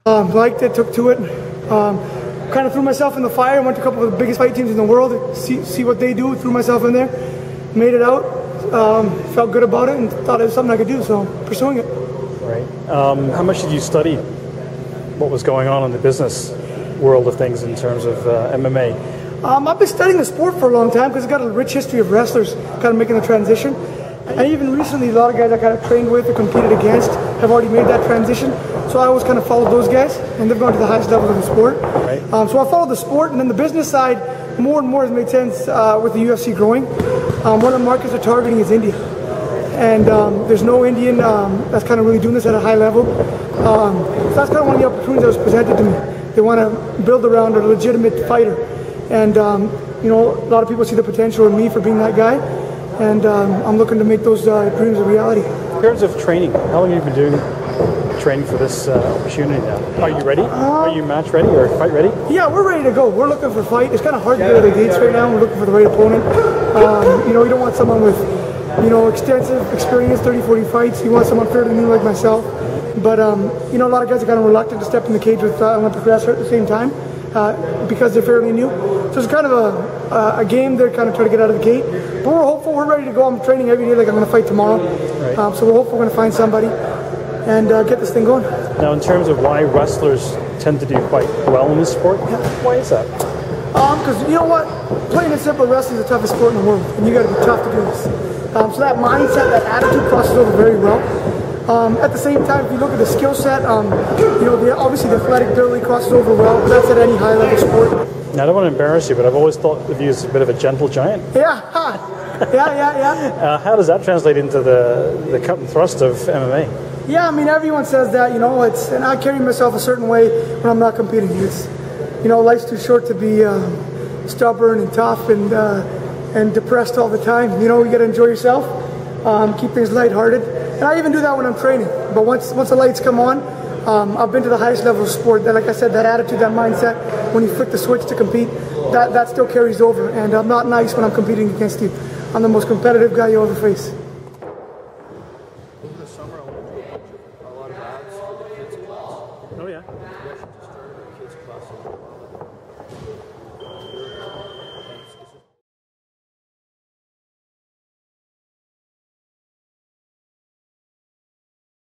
Liked it, took to it. Kind of threw myself in the fire. Went to a couple of the biggest fight teams in the world. See what they do. Threw myself in there. Made it out. Felt good about it and thought it was something I could do. So pursuing it. Right. How much did you study what was going on in the business world of things in terms of MMA? I've been studying the sport for a long time because it's got a rich history of wrestlers kind of making the transition. And even recently, a lot of guys I kind of trained with or competed against have already made that transition. So I always kind of followed those guys, and they've gone to the highest levels of the sport. Right. So I followed the sport, and then the business side more and more has made sense with the UFC growing. One of the markets they're targeting is India. And there's no Indian that's kind of really doing this at a high level. So that's kind of one of the opportunities that was presented to me. They want to build around a legitimate fighter. And, you know, a lot of people see the potential in me for being that guy. And I'm looking to make those dreams a reality. In terms of training, how long have you been doing training for this opportunity now? Are you ready? Are you match ready or fight ready? Yeah, we're ready to go. We're looking for a fight. It's kind of hard to get out of the gates right now. We're looking for the right opponent. You know, you don't want someone with, you know, extensive experience, 30, 40 fights. You want someone fairly new like myself. But, you know, a lot of guys are kind of reluctant to step in the cage with Olympic wrestler at the same time because they're fairly new. So it's kind of a game they're kind of trying to get out of the gate. But we're hopeful. We're ready to go. I'm training every day like I'm going to fight tomorrow. Right. So we're hopeful we're going to find somebody and get this thing going. Now, in terms of why wrestlers tend to do quite well in this sport, why is that? Because you know what? Plain and simple, wrestling is the toughest sport in the world, and you got to be tough to do this. So that mindset, that attitude crosses over very well. At the same time, if you look at the skill set, you know, obviously the athletic ability crosses over well, but that's at any high level sport. Now, I don't want to embarrass you, but I've always thought of you as a bit of a gentle giant. Yeah, yeah. How does that translate into the cut and thrust of MMA? Yeah, I mean, everyone says that, you know, and I carry myself a certain way when I'm not competing. It's, you know, life's too short to be stubborn and tough and depressed all the time. You know, you got to enjoy yourself, keep things lighthearted. And I even do that when I'm training. But once the lights come on, I've been to the highest level of sport. That, like I said, that attitude, that mindset, when you flick the switch to compete, that still carries over. And I'm not nice when I'm competing against you. I'm the most competitive guy you'll ever face.